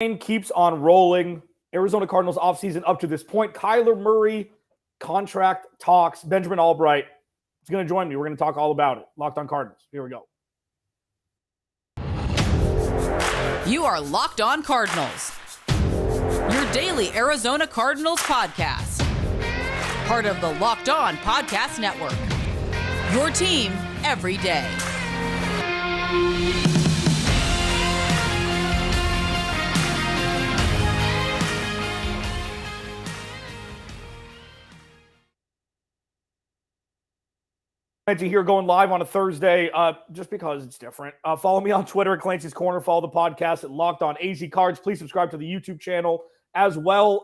Keeps on rolling. Arizona Cardinals offseason up to this point. Kyler Murray contract talks. Benjamin Allbright is going to join me. We're going to talk all about it. Locked On Cardinals. Here we go. You are Locked On Cardinals, your daily Arizona Cardinals podcast. Part of the Locked On Podcast Network, your team every day. Clancy here, going live on a Thursday, just because it's different. Follow me on Twitter at Clancy's Corner. Follow the podcast at Locked On AZ Cards. Please subscribe to the YouTube channel as well.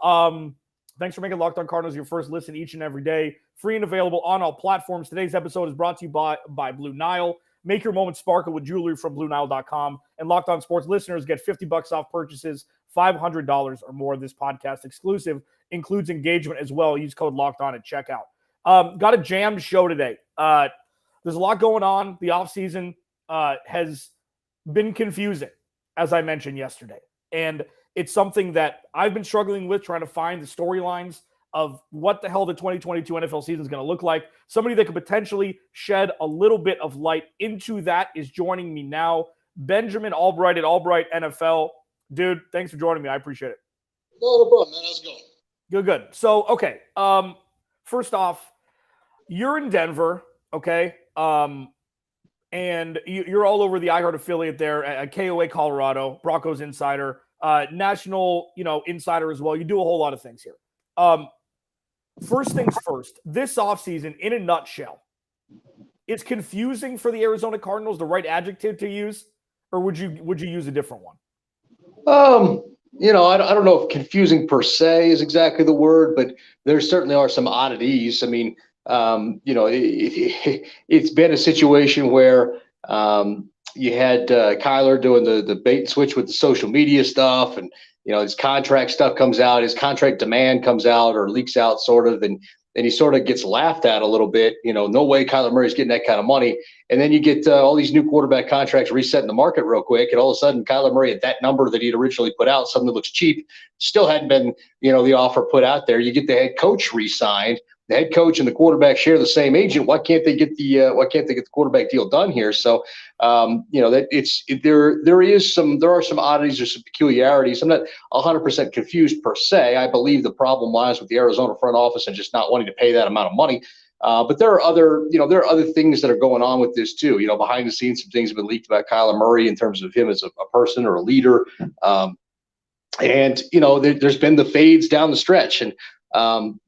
Thanks for making Locked On Cardinals your first listen each and every day. Free and available on all platforms. Today's episode is brought to you by Blue Nile. Make your moment sparkle with jewelry from BlueNile.com. And Locked On Sports listeners get $50 off purchases, $500 or more. This podcast exclusive includes engagement as well. Use code Locked On at checkout. Got a jammed show today. There's a lot going on. The offseason has been confusing, as I mentioned yesterday. And it's something that I've been struggling with, trying to find the storylines of what the hell the 2022 NFL season is going to look like. Somebody that could potentially shed a little bit of light into that is joining me now. Benjamin Allbright at Allbright NFL. Dude, thanks for joining me. I appreciate it. No problem, man. How's it going? Good. So, okay. First off, you're in Denver, okay? And you're all over the iHeart affiliate there at KOA Colorado, Broncos Insider, national, insider as well. You do a whole lot of things here. First things first, this offseason, in a nutshell, it's confusing for the Arizona Cardinals, the right adjective to use, or would you use a different one? I don't know if confusing per se is exactly the word, but there certainly are some oddities. I mean, it's been a situation where you had Kyler doing the bait and switch with the social media stuff, and his contract stuff comes out, his contract demand comes out or leaks out sort of, and he sort of gets laughed at a little bit. No way Kyler Murray's getting that kind of money. And then you get all these new quarterback contracts reset in the market real quick, and all of a sudden Kyler Murray at that number that he'd originally put out, something that looks cheap, still hadn't been the offer put out there. You get the head coach re-signed. The head coach and the quarterback share the same agent. Why can't they get the quarterback deal done here? So, there are some oddities or some peculiarities. I'm not 100% confused per se. I believe the problem lies with the Arizona front office and just not wanting to pay that amount of money. But there are other things that are going on with this too. Behind the scenes, some things have been leaked about Kyler Murray in terms of him as a person or a leader. There's been the fades down the stretch, and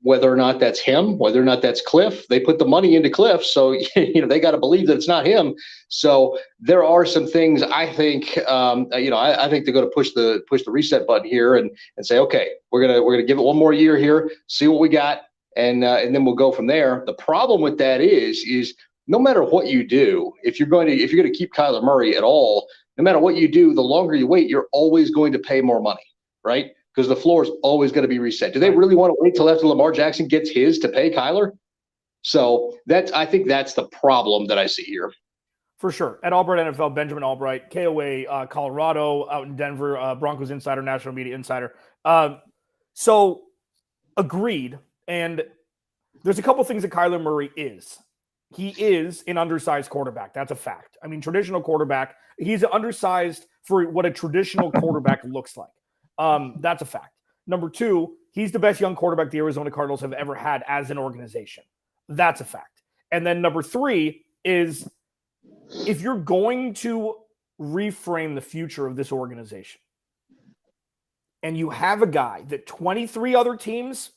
whether or not that's him, whether or not that's Kliff, they put the money into Kliff, so they got to believe that it's not him. So there are some things I think I think they're going to push the reset button here and say, okay, we're gonna give it one more year here, see what we got, and then we'll go from there. The problem with that is no matter what you do, if you're going to keep Kyler Murray at all, no matter what you do, the longer you wait, you're always going to pay more money, right? Because the floor is always going to be reset. Do they really want to wait till after Lamar Jackson gets his to pay Kyler? So I think that's the problem that I see here. For sure. At Allbright NFL, Benjamin Allbright, KOA Colorado, out in Denver, Broncos Insider, National Media Insider. So agreed. And there's a couple things that Kyler Murray is. He is an undersized quarterback. That's a fact. I mean, traditional quarterback. He's undersized for what a traditional quarterback looks like. That's a fact. Number two, he's the best young quarterback the Arizona Cardinals have ever had as an organization. That's a fact. And then number three is, if you're going to reframe the future of this organization and you have a guy that 23 other teams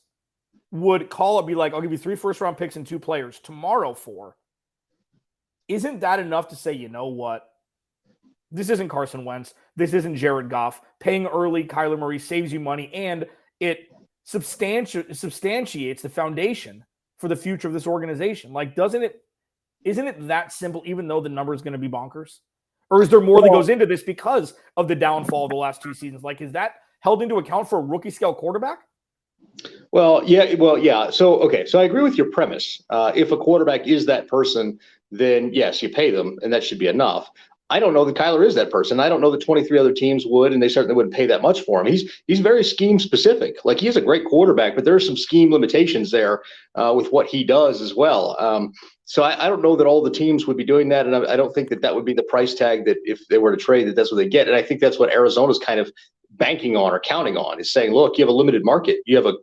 would call up, be like, I'll give you 3 first-round picks and 2 players tomorrow for, isn't that enough to say, you know what? This isn't Carson Wentz. This isn't Jared Goff. Paying early Kyler Murray saves you money, and it substantiates the foundation for the future of this organization. Like, isn't it that simple, even though the number is going to be bonkers? Or is there more that goes into this because of the downfall of the last 2 seasons? Like, is that held into account for a rookie scale quarterback? Well, yeah. So I agree with your premise. If a quarterback is that person, then yes, you pay them, and that should be enough. I don't know that Kyler is that person. I don't know that 23 other teams would, and they certainly wouldn't pay that much for him. He's very scheme specific. Like, he is a great quarterback, but there are some scheme limitations there with what he does as well. So I don't know that all the teams would be doing that, and I don't think that would be the price tag that if they were to trade, that's what they get. And I think that's what Arizona's kind of banking on or counting on, is saying, look, you have a limited market. You have a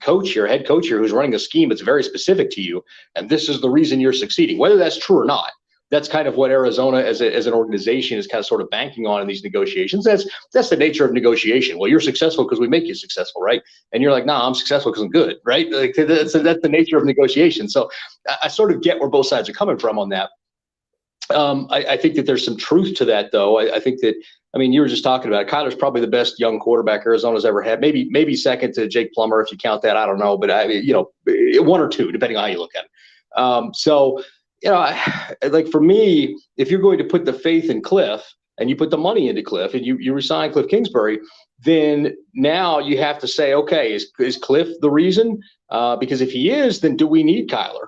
coach here, head coach here, who's running a scheme that's very specific to you, and this is the reason you're succeeding. Whether that's true or not, that's kind of what Arizona as an organization is kind of sort of banking on in these negotiations. That's the nature of negotiation. Well, you're successful because we make you successful, right? And you're like, nah, I'm successful because I'm good, right? Like, that's the nature of negotiation. So I sort of get where both sides are coming from on that. I think that there's some truth to that, though. I think that, I mean, you were just talking about it. Kyler's probably the best young quarterback Arizona's ever had. Maybe second to Jake Plummer, if you count that. I don't know, but one or two, depending on how you look at it. So, like, for me, if you're going to put the faith in Kliff and you put the money into Kliff and you resign Kliff Kingsbury, then now you have to say, okay, is Kliff the reason? Because if he is, then do we need Kyler?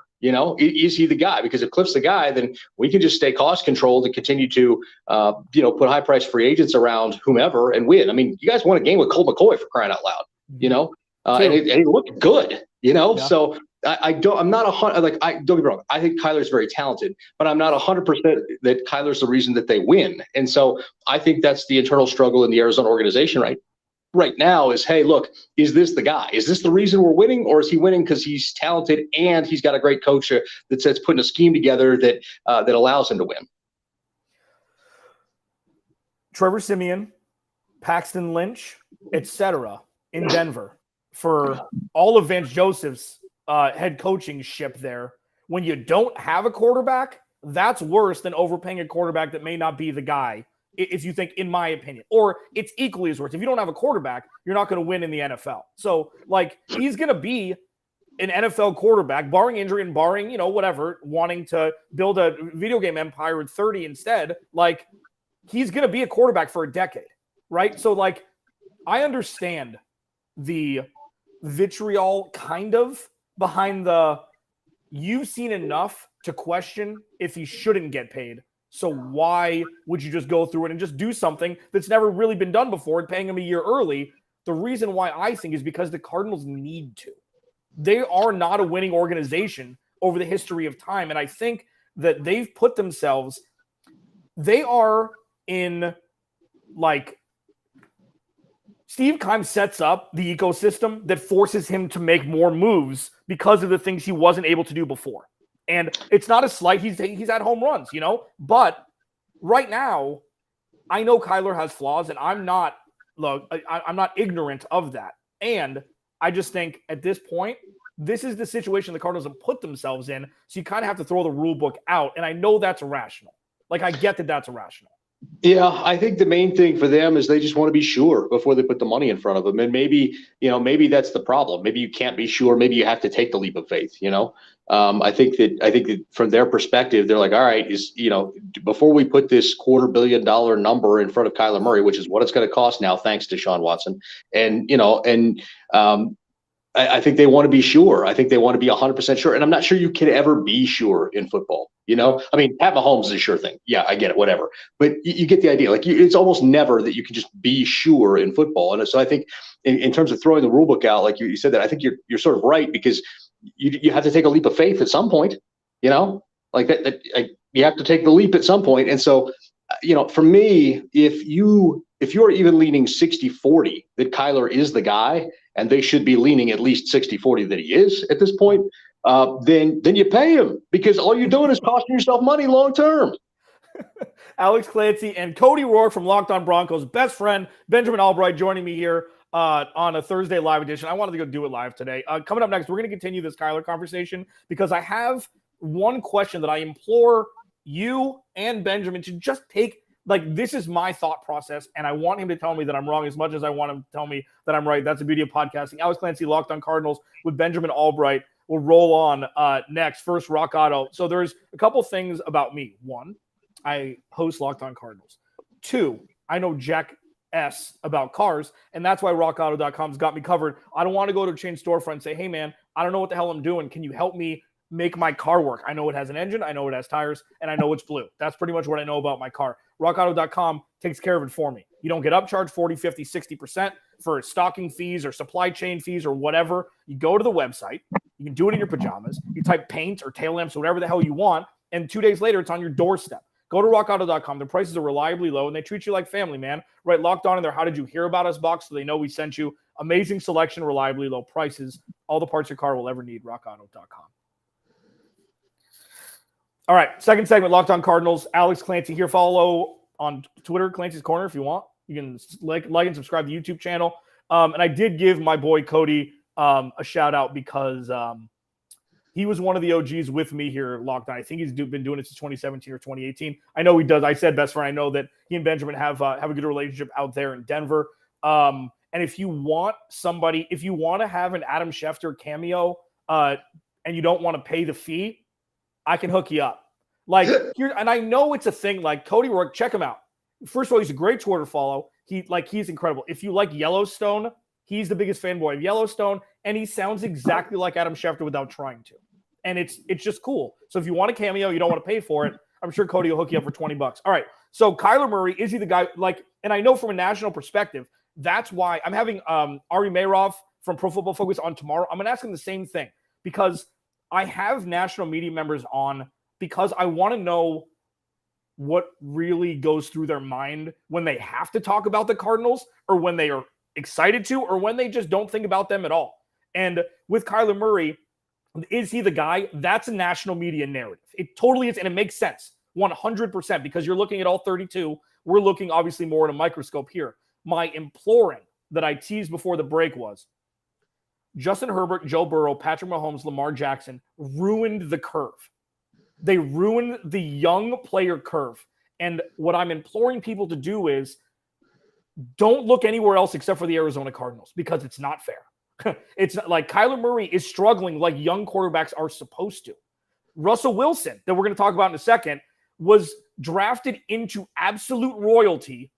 Is he the guy? Because if Kliff's the guy, then we can just stay cost controlled and continue to, put hii price free agents around whomever and win. I mean, you guys won a game with Colt McCoy, for crying out loud, and he looked good, Yeah. So I'm not don't get me wrong. I think Kyler's very talented, but I'm not 100% that Kyler's the reason that they win. And so I think that's the internal struggle in the Arizona organization right now is, hey, look, is this the guy? Is this the reason we're winning, or is he winning because he's talented and he's got a great coach that's putting a scheme together that allows him to win? Trevor Siemian, Paxton Lynch, etc. in Denver for all of Vance Joseph's head coaching ship there. When you don't have a quarterback, that's worse than overpaying a quarterback that may not be the guy, if you think, in my opinion. Or it's equally as worse. If you don't have a quarterback, you're not going to win in the NFL. So, like, he's going to be an NFL quarterback, barring injury and barring, whatever, wanting to build a video game empire at 30 instead. Like, he's going to be a quarterback for a decade, right? So, like, I understand the vitriol kind of behind you've seen enough to question if he shouldn't get paid. So why would you just go through it and just do something that's never really been done before and paying him a year early? The reason why I think is because the Cardinals need to. They are not a winning organization over the history of time. And I think that they've put themselves, they are in, like, Steve Keim sets up the ecosystem that forces him to make more moves because of the things he wasn't able to do before. And it's not a slight. He's had home runs, But right now, I know Kyler has flaws, and I'm not ignorant of that. And I just think at this point, this is the situation the Cardinals have put themselves in. So you kind of have to throw the rule book out. And I know that's irrational. Like, I get that that's irrational. Yeah, I think the main thing for them is they just want to be sure before they put the money in front of them. And maybe that's the problem. Maybe you can't be sure. Maybe you have to take the leap of faith, I think that from their perspective, they're like, all right, before we put this $250 million number in front of Kyler Murray, which is what it's going to cost now, thanks to Sean Watson. And, I think they want to be sure. I think they want to be 100% sure. And I'm not sure you can ever be sure in football. I mean, Pat Mahomes is a sure thing. Yeah, I get it, whatever. But you get the idea. Like, it's almost never that you can just be sure in football. And so I think in terms of throwing the rule book out, like you said that, I think you're sort of right, because you have to take a leap of faith at some point, like that you have to take the leap at some point. And so, for me, if you're even leaning 60-40 that Kyler is the guy, and they should be leaning at least 60-40 that he is at this point, then you pay him, because all you're doing is costing yourself money long term. Alex Clancy and Cody Roark from Locked On Broncos, best friend Benjamin Allbright joining me here on a Thursday live edition. I wanted to go do it live today. Coming up next, we're going to continue this Kyler conversation, because I have one question that I implore you and Benjamin to just take. Like, this is my thought process, and I want him to tell me that I'm wrong as much as I want him to tell me that I'm right. That's the beauty of podcasting. Alex Clancy, Locked On Cardinals with Benjamin Allbright. We'll roll on next. First, Rock Auto. So there's a couple things about me. One, I host Locked On Cardinals. Two, I know Jack S about cars, and that's why rockauto.com's got me covered. I don't want to go to a chain storefront and say, hey, man, I don't know what the hell I'm doing. Can you help me make my car work. I know it has an engine, I know it has tires, and I know it's blue. That's pretty much what I know about my car. RockAuto.com takes care of it for me. You don't get upcharged 40, 50, 60% for stocking fees or supply chain fees or whatever. You go to the website, you can do it in your pajamas, you type paint or tail lamps, whatever the hell you want, and 2 days later, it's on your doorstep. Go to rockauto.com. The prices are reliably low, and they treat you like family, man. Right, Locked On in their How Did You Hear About Us box, so they know we sent you. Amazing selection, reliably low prices, all the parts your car will ever need, rockauto.com. All right, second segment, Locked On Cardinals. Alex Clancy here. Follow on Twitter, Clancy's Corner, if you want. You can like and subscribe to the YouTube channel. And I did give my boy Cody a shout-out because he was one of the OGs with me here, Locked On. I think he's been doing it since 2017 or 2018. I know he does. I said best friend. I know that he and Benjamin have a good relationship out there in Denver. And if you want to have an Adam Schefter cameo and you don't want to pay the fee, I can hook you up. And I know it's a thing. Like Cody Rourke, check him out. First of all, he's a great Twitter follow. He's incredible. If you like Yellowstone, he's the biggest fanboy of Yellowstone, and he sounds exactly like Adam Schefter without trying to. And it's just cool. So if you want a cameo, you don't want to pay for it, I'm sure Cody will hook you up for $20. All right. So Kyler Murray, is he the guy? And I know from a national perspective, that's why I'm having Ari Meirov from Pro Football Focus on tomorrow. I'm going to ask him the same thing because I have national media members on because I want to know what really goes through their mind when they have to talk about the Cardinals or when they are excited to or when they just don't think about them at all. And with Kyler Murray, is he the guy? That's a national media narrative. It totally is, and it makes sense 100% because you're looking at all 32. We're looking obviously more in a microscope here. My imploring that I teased before the break was Justin Herbert, Joe Burrow, Patrick Mahomes, Lamar Jackson ruined the curve. They ruined the young player curve. And what I'm imploring people to do is don't look anywhere else except for the Arizona Cardinals because it's not fair. It's not like Kyler Murray is struggling like young quarterbacks are supposed to. Russell Wilson, that we're going to talk about in a second, was drafted into absolute royalty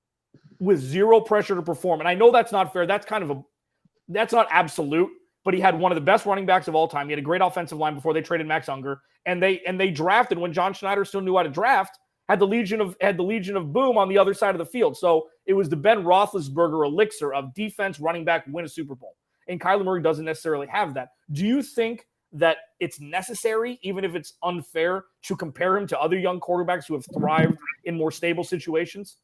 with zero pressure to perform. And I know that's not fair. That's not absolute, but he had one of the best running backs of all time. He had a great offensive line before they traded Max Unger. And they drafted when John Schneider still knew how to draft, had the Legion of Boom on the other side of the field. So it was the Ben Roethlisberger elixir of defense, running back, win a Super Bowl. And Kyler Murray doesn't necessarily have that. Do you think that it's necessary, even if it's unfair, to compare him to other young quarterbacks who have thrived in more stable situations?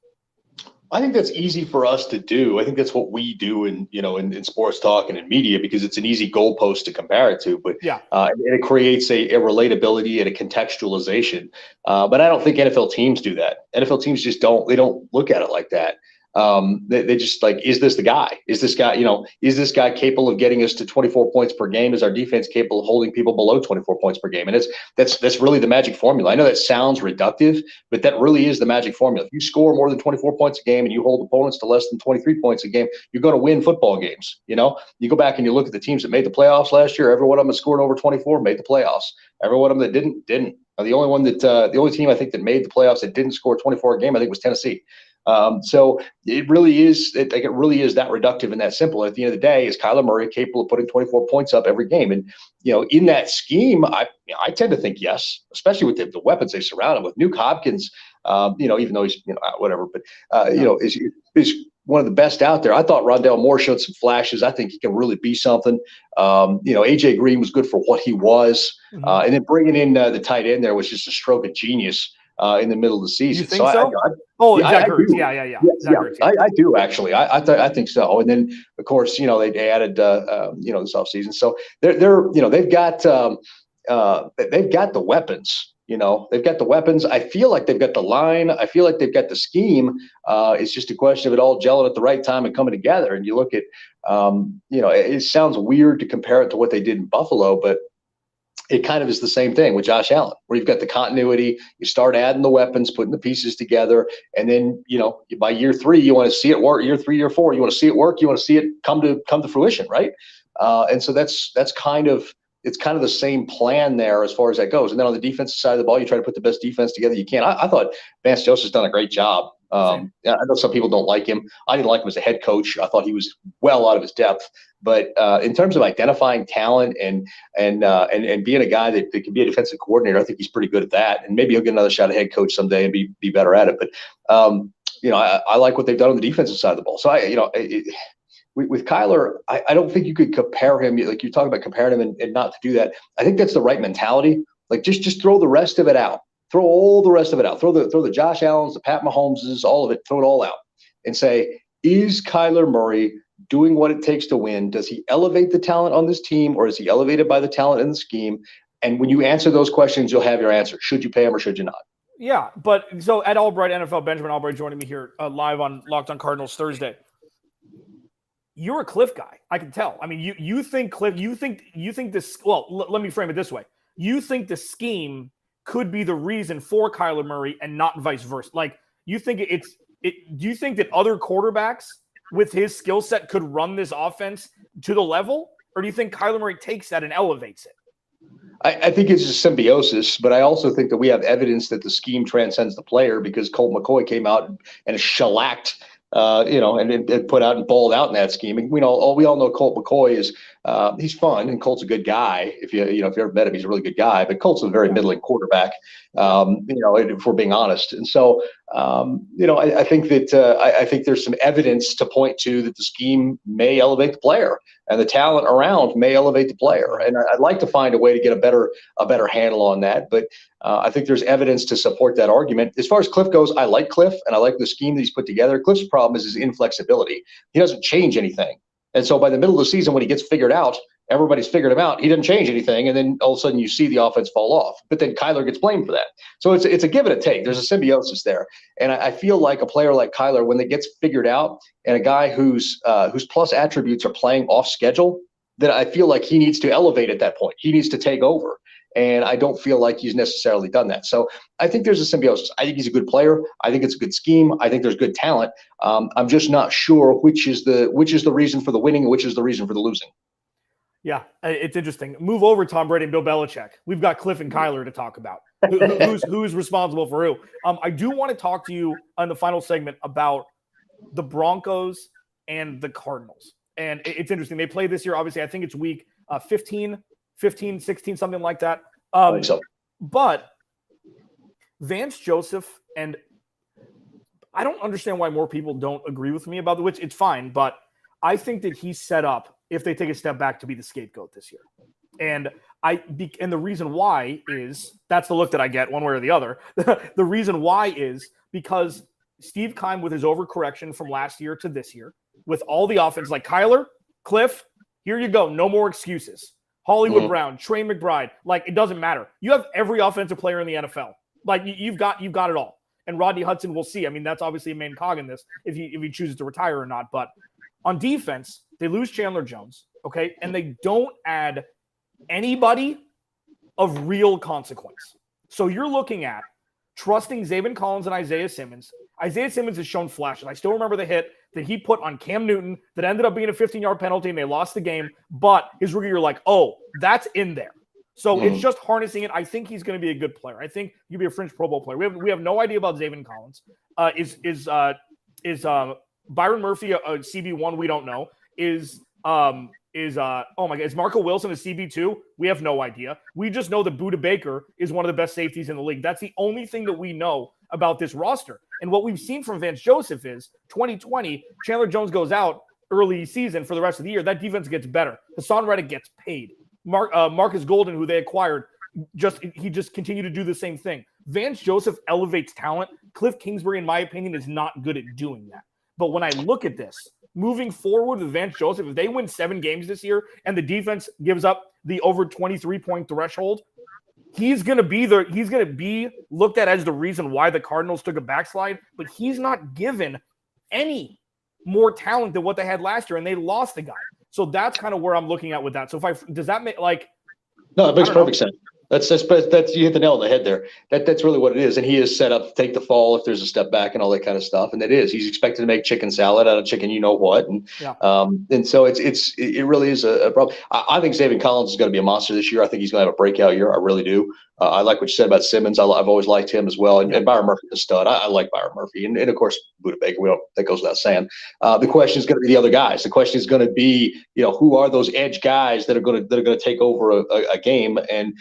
I think that's easy for us to do. I think that's what we do in sports talk and in media because it's an easy goalpost to compare it to. But yeah, and it creates a relatability and a contextualization. But I don't think NFL teams do that. NFL teams just don't. They don't look at it like that. They just like, is this the guy? Is this guy capable of getting us to 24 points per game? Is our defense capable of holding people below 24 points per game? And that's really the magic formula. I know that sounds reductive, but that really is the magic formula. If you score more than 24 points a game and you hold opponents to less than 23 points a game, you're going to win football games. You go back and you look at the teams that made the playoffs last year. Every one of them that scored over 24 made the playoffs. Every one of them that didn't. The only team I think that made the playoffs that didn't score 24 a game, I think was Tennessee. So it really is that reductive and that simple. At the end of the day, is Kyler Murray capable of putting 24 points up every game? And in that scheme, I tend to think yes, especially with the weapons they surround him with. Nuke Hopkins, even though he's whatever, but is one of the best out there. I thought Rondale Moore showed some flashes. I think he can really be something. AJ Green was good for what he was, and then bringing in the tight end there was just a stroke of genius. In the middle of the season. You think so? Zach Ertz. Yeah. I do actually. I think so. And then of course, they added this offseason. So they've got the weapons. They've got the weapons. I feel like they've got the line. I feel like they've got the scheme. It's just a question of it all gelling at the right time and coming together. And you look at, it sounds weird to compare it to what they did in Buffalo, but it kind of is the same thing with Josh Allen, where you've got the continuity, you start adding the weapons, putting the pieces together, and then, by year 3, you want to see it work. Year 3, year 4, you want to see it work. You want to see it come to fruition, right? And so that's kind of the same plan there as far as that goes. And then on the defensive side of the ball, you try to put the best defense together you can. I thought Vance Joseph's done a great job. I know some people don't like him. I didn't like him as a head coach. I thought he was well out of his depth. But in terms of identifying talent and being a guy that can be a defensive coordinator, I think he's pretty good at that. And maybe he'll get another shot at head coach someday and be better at it. But I like what they've done on the defensive side of the ball. So with Kyler, I don't think you could compare him. Like, you're talking about comparing him and not to do that. I think that's the right mentality. Like, just throw the rest of it out. Throw all the rest of it out. Throw the Josh Allens, the Pat Mahomeses, all of it. Throw it all out and say, is Kyler Murray doing what it takes to win? Does he elevate the talent on this team, or is he elevated by the talent in the scheme? And when you answer those questions, you'll have your answer. Should you pay him or should you not? Yeah, but so at Allbright NFL, Benjamin Allbright joining me here live on Locked On Cardinals Thursday. You're a Kliff guy, I can tell. I mean, you think Kliff, you think this. Well, let me frame it this way: you think the scheme could be the reason for Kyler Murray and not vice versa. Like, you think do you think that other quarterbacks with his skill set could run this offense to the level, or do you think Kyler Murray takes that and elevates it? I think it's a symbiosis, but I also think that we have evidence that the scheme transcends the player, because Colt McCoy came out and shellacked, and put out and balled out in that scheme. And we all know Colt McCoy is he's fun, and Colt's a good guy. If you ever met him, he's a really good guy. But Colt's a very middling quarterback, if we're being honest. And so, I think that I think there's some evidence to point to that the scheme may elevate the player, and the talent around may elevate the player. And I'd like to find a way to get a better handle on that. But I think there's evidence to support that argument. As far as Kliff goes, I like Kliff, and I like the scheme that he's put together. Kliff's problem is his inflexibility. He doesn't change anything. And so by the middle of the season, when he gets figured out, everybody's figured him out. He doesn't change anything. And then all of a sudden you see the offense fall off. But then Kyler gets blamed for that. So it's a give and a take. There's a symbiosis there. And I feel like a player like Kyler, when it gets figured out, and a guy whose plus attributes are playing off schedule, then I feel like he needs to elevate at that point. He needs to take over. And I don't feel like he's necessarily done that. So I think there's a symbiosis. I think he's a good player. I think it's a good scheme. I think there's good talent. I'm just not sure which is the reason for the winning and which is the reason for the losing. Yeah, it's interesting. Move over Tom Brady and Bill Belichick. We've got Kliff and Kyler to talk about. Who's responsible for who? I do want to talk to you on the final segment about the Broncos and the Cardinals. And it's interesting. They play this year. Obviously, I think it's week 15, 16, something like that. I think so. But Vance Joseph, and I don't understand why more people don't agree with me about which it's fine, but I think that he's set up, if they take a step back, to be the scapegoat this year. And the reason why is, that's the look that I get one way or the other. The reason why is because Steve Keim, with his overcorrection from last year to this year, with all the offense, like Kyler, Kliff, here you go. No more excuses. Hollywood Brown, Trey McBride, like, it doesn't matter. You have every offensive player in the NFL. Like, you've got it all. And Rodney Hudson, we'll see. I mean, that's obviously a main cog in this, if he chooses to retire or not. But on defense, they lose Chandler Jones, okay? And they don't add anybody of real consequence. So you're looking at trusting Zaven Collins and Isaiah Simmons. Isaiah Simmons has shown flashes. I still remember the hit that he put on Cam Newton that ended up being a 15-yard penalty, and they lost the game. But his rookie, you're like, oh, that's in there. So it's just harnessing it. I think he's going to be a good player. I think he'll be a fringe Pro Bowl player. We have no idea about Zaven Collins. Is Byron Murphy a CB1? We don't know. Is Marco Wilson a CB2? We have no idea. We just know that Budda Baker is one of the best safeties in the league. That's the only thing that we know about this roster. And what we've seen from Vance Joseph is 2020, Chandler Jones goes out early season for the rest of the year. That defense gets better. Hassan Reddick gets paid. Marcus Golden, who they acquired, just continued to do the same thing. Vance Joseph elevates talent. Kliff Kingsbury, in my opinion, is not good at doing that. But when I look at this, moving forward with Vance Joseph, if they win 7 games this year and the defense gives up the over 23-point threshold, he's going to be looked at as the reason why the Cardinals took a backslide, but he's not given any more talent than what they had last year, and they lost the guy. So that's kind of where I'm looking at with that. So does that make, like, no, it makes perfect sense. That's you hit the nail on the head there. That's really what it is. And he is set up to take the fall if there's a step back and all that kind of stuff. And he's expected to make chicken salad out of chicken, you know what? And and so it really is a problem. I think Zaven Collins is going to be a monster this year. I think he's going to have a breakout year. I really do. I like what you said about Simmons. I've always liked him as well. And Byron Murphy's a stud. I like Byron Murphy. And of course, Buda Baker, that goes without saying. The question is going to be the other guys. The question is going to be, who are those edge guys that are going to take over a game? And,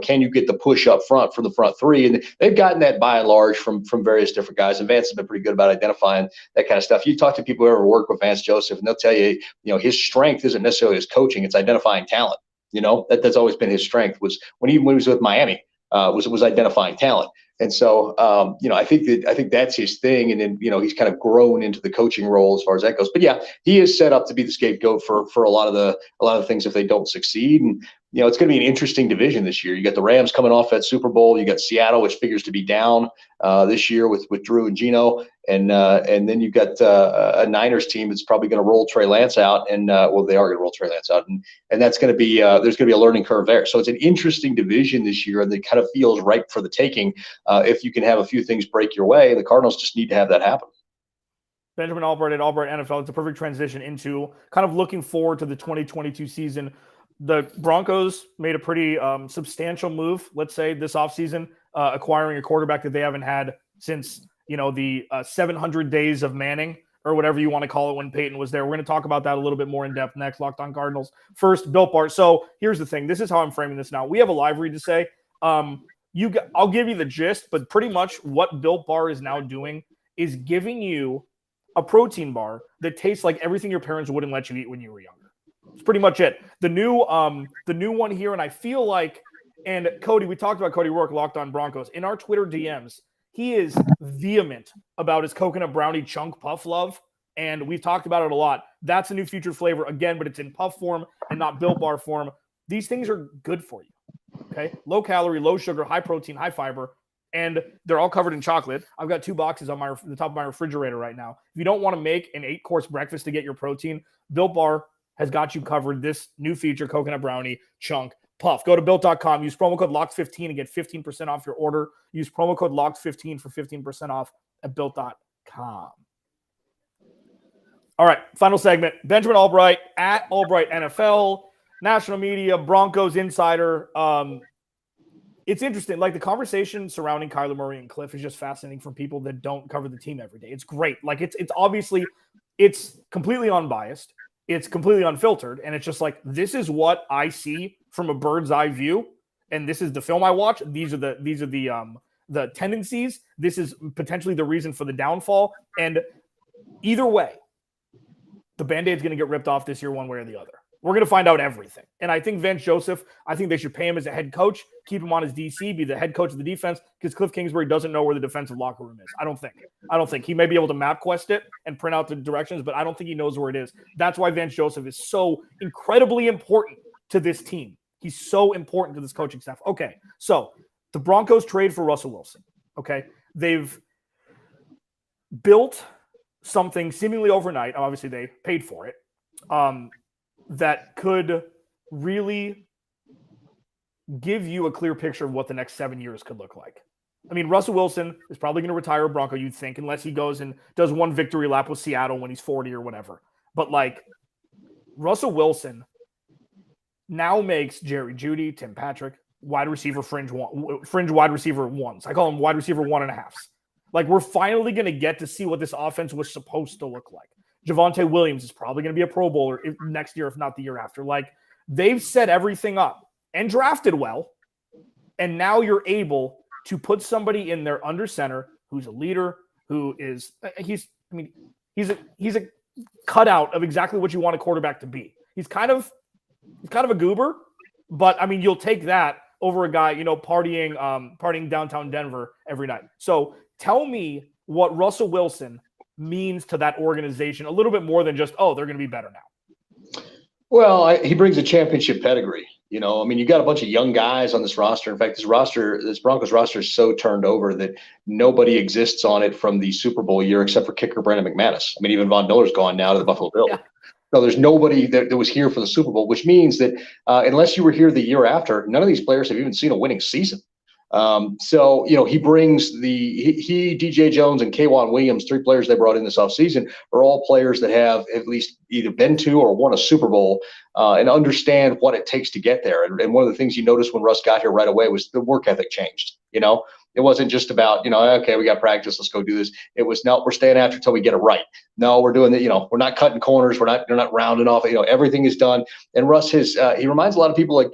can you get the push up front from the front three? And they've gotten that by and large from various different guys. And Vance has been pretty good about identifying that kind of stuff. You talk to people who ever work with Vance Joseph, and they'll tell you, his strength isn't necessarily his coaching. It's identifying talent. That's always been his strength, was when he was with Miami, was identifying talent. And so, I think that's his thing. And then, he's kind of grown into the coaching role as far as that goes. But yeah, he is set up to be the scapegoat for a lot of the things if they don't succeed. And, it's going to be an interesting division this year. You got the Rams coming off that Super Bowl. You got Seattle, which figures to be down this year with Drew and Geno. And then you've got a Niners team that's probably going to roll Trey Lance out. And, they are going to roll Trey Lance out. And that's going to be there's going to be a learning curve there. So it's an interesting division this year, and it kind of feels ripe for the taking. If you can have a few things break your way, the Cardinals just need to have that happen. Benjamin Allbright at Allbright NFL. It's a perfect transition into kind of looking forward to the 2022 season. The Broncos made a pretty substantial move, let's say, this offseason, acquiring a quarterback that they haven't had since, the 700 days of Manning, or whatever you want to call it, when Peyton was there. We're going to talk about that a little bit more in depth next. Locked On Cardinals. First, Built Bar. So here's the thing. This is how I'm framing this now. We have a live read to say. I'll give you the gist, but pretty much what Built Bar is now doing is giving you a protein bar that tastes like everything your parents wouldn't let you eat when you were younger. It's pretty much it. The new one here, and I feel like, and Cody, we talked about Cody Rourke, Locked On Broncos. In our Twitter DMs, he is vehement about his coconut brownie chunk puff love, and we've talked about it a lot. That's a new featured flavor, again, but it's in puff form and not Built Bar form. These things are good for you, okay? Low calorie, low sugar, high protein, high fiber, and they're all covered in chocolate. I've got 2 boxes on the top of my refrigerator right now. If you don't want to make an 8-course breakfast to get your protein, Built Bar has got you covered. This new feature, coconut brownie chunk puff. Go to built.com, use promo code LOCKED15 and get 15% off your order. Use promo code LOCKED15 for 15% off at built.com. All right, final segment. Benjamin Allbright at Allbright NFL, national media, Broncos insider. It's interesting. Like, the conversation surrounding Kyler Murray and Kliff is just fascinating from people that don't cover the team every day. It's great. Like, it's obviously, it's completely unbiased. It's completely unfiltered, and it's just like, this is what I see from a bird's eye view, and this is the film I watch. These are the tendencies. This is potentially the reason for the downfall, and either way, the Band-Aid's going to get ripped off this year one way or the other. We're going to find out everything. And I think Vance Joseph, I think they should pay him as a head coach, keep him on his DC, be the head coach of the defense, because Kliff Kingsbury doesn't know where the defensive locker room is. I don't think. He may be able to map quest it and print out the directions, but I don't think he knows where it is. That's why Vance Joseph is so incredibly important to this team. He's so important to this coaching staff. Okay, so the Broncos trade for Russell Wilson. Okay, they've built something seemingly overnight. Obviously, they paid for it. That could really give you a clear picture of what the next 7 years could look like. I mean, Russell Wilson is probably going to retire a Bronco, you'd think, unless he goes and does one victory lap with Seattle when he's 40 or whatever. But, like, Russell Wilson now makes Jerry Jeudy, Tim Patrick, wide receiver fringe wide receiver ones. I call them wide receiver 1.5s. Like, we're finally going to get to see what this offense was supposed to look like. Javonte Williams is probably going to be a Pro Bowler next year, if not the year after. Like, they've set everything up and drafted well, and now you're able to put somebody in there under center who's a leader, who is he's a cutout of exactly what you want a quarterback to be. He's kind of a goober, but I mean, you'll take that over a guy, partying downtown Denver every night. So tell me what Russell Wilson means to that organization a little bit more than just, they're going to be better now. Well, he brings a championship pedigree. You got a bunch of young guys on this roster. In fact, this Broncos roster is so turned over that nobody exists on it from the Super Bowl year except for kicker Brandon McManus. I mean, even Von Miller's gone now to the Buffalo Bills. No, there's nobody that was here for the Super Bowl, which means that unless you were here the year after, none of these players have even seen a winning season. So, he brings he, DJ Jones, and K'Wan Williams, 3 players they brought in this offseason, are all players that have at least either been to or won a Super Bowl and understand what it takes to get there. And one of the things you noticed when Russ got here right away was the work ethic changed. It wasn't just about, okay, we got practice, let's go do this. It was, no, we're staying after until we get it right. No, we're doing that. We're not cutting corners. They're not rounding off. Everything is done. And Russ he reminds a lot of people of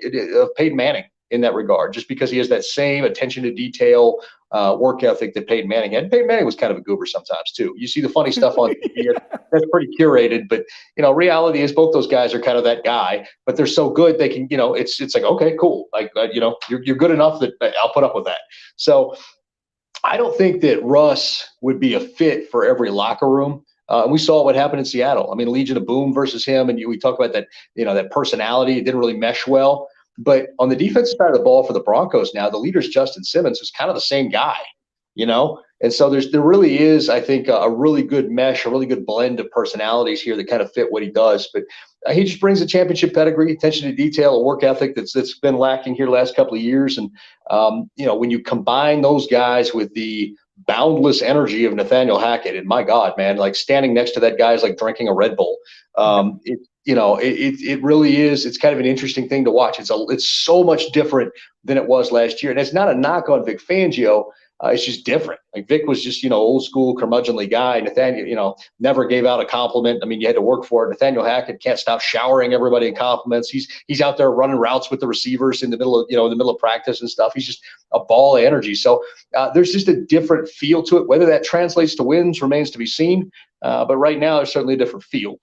Peyton Manning in that regard, just because he has that same attention to detail, work ethic that Peyton Manning had. Peyton Manning was kind of a goober sometimes too. You see the funny stuff on TV, that's pretty curated, but reality is both those guys are kind of that guy, but they're so good they can, it's like, okay, cool. Like, you're good enough that I'll put up with that. So I don't think that Russ would be a fit for every locker room. We saw what happened in Seattle. I mean, Legion of Boom versus him, and we talk about that, that personality. It didn't really mesh well. But on the defensive side of the ball for the Broncos now, the leader's Justin Simmons, who's kind of the same guy, And so there really is, I think, a really good mesh, a really good blend of personalities here that kind of fit what he does. But he just brings a championship pedigree, attention to detail, a work ethic that's been lacking here the last couple of years. And, when you combine those guys with the boundless energy of Nathaniel Hackett, and my God, man, like standing next to that guy is like drinking a Red Bull. It really is. It's kind of an interesting thing to watch. It's so much different than it was last year. And it's not a knock on Vic Fangio. It's just different. Like Vic was just, old school curmudgeonly guy. Nathaniel, never gave out a compliment. I mean, you had to work for it. Nathaniel Hackett can't stop showering everybody in compliments. He's out there running routes with the receivers in the middle of practice and stuff. He's just a ball of energy. So there's just a different feel to it. Whether that translates to wins remains to be seen. But right now, there's certainly a different feel.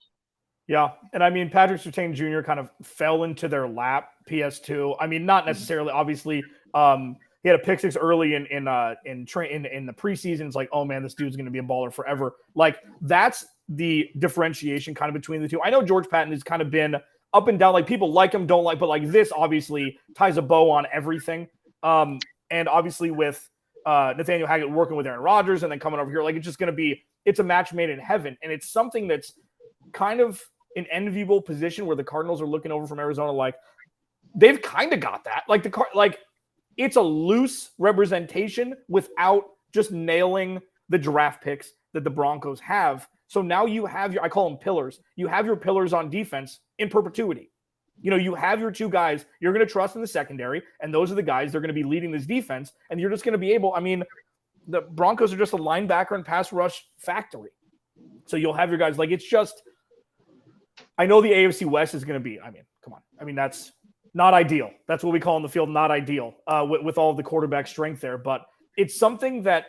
Yeah. And I mean, Patrick Surtain Jr. kind of fell into their lap, PS2. I mean, not necessarily, obviously. He had a pick 6 early in the preseason. It's like, oh man, this dude's going to be a baller forever. Like, that's the differentiation kind of between the two. I know George Patton has kind of been up and down. Like, people like him, don't like, but like this obviously ties a bow on everything. And obviously with Nathaniel Hackett working with Aaron Rodgers and then coming over here, like, it's just going to it's a match made in heaven. And it's something that's kind of an enviable position where the Cardinals are looking over from Arizona. Like, they've kind of got that. Like it's a loose representation without just nailing the draft picks that the Broncos have. So now you have I call them pillars. You have your pillars on defense in perpetuity. You have your 2 guys you're going to trust in the secondary, and those are the guys that are going to be leading this defense. And you're just going to be able, I mean, the Broncos are just a linebacker and pass rush factory. So you'll have your guys, like, it's just, I know the AFC West is going to be, I mean, come on. I mean, that's not ideal. That's what we call in the field, not ideal, with all of the quarterback strength there. But it's something that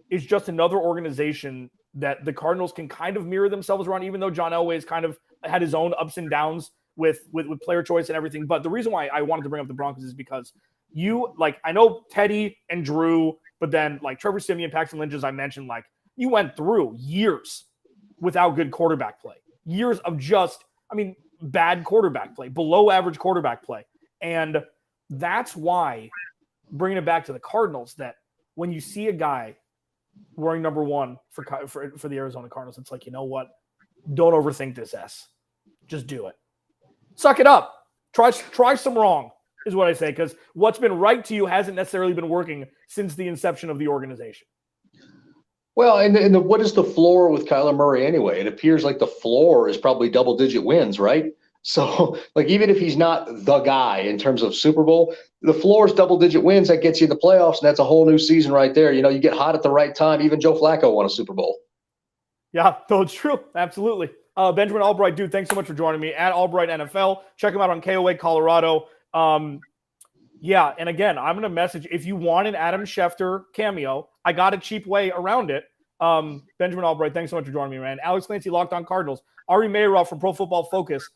is just another organization that the Cardinals can kind of mirror themselves around, even though John Elway has kind of had his own ups and downs with player choice and everything. But the reason why I wanted to bring up the Broncos is because I know Teddy and Drew, but then like Trevor Siemian, Paxton Lynch, as I mentioned, like, you went through years without good quarterback play. Years of just, bad quarterback play, below average quarterback play. And that's why, bringing it back to the Cardinals, that when you see a guy wearing number 1 for the Arizona Cardinals, it's like, you know what? Don't overthink this S. Just do it. Suck it up. Try some wrong, is what I say, because what's been right to you hasn't necessarily been working since the inception of the organization. Well, and what is the floor with Kyler Murray anyway? It appears like the floor is probably double-digit wins, right? So, like, even if he's not the guy in terms of Super Bowl, the floor is double-digit wins. That gets you in the playoffs, and that's a whole new season right there. You get hot at the right time. Even Joe Flacco won a Super Bowl. Yeah, no, it's true. Absolutely. Benjamin Allbright, dude, thanks so much for joining me at Allbright NFL. Check him out on KOA Colorado. Yeah, and again, I'm going to message, if you want an Adam Schefter cameo, I got a cheap way around it. Benjamin Allbright, thanks so much for joining me, man. Alex Clancy, Locked On Cardinals. Ari Mayroff from Pro Football Focus.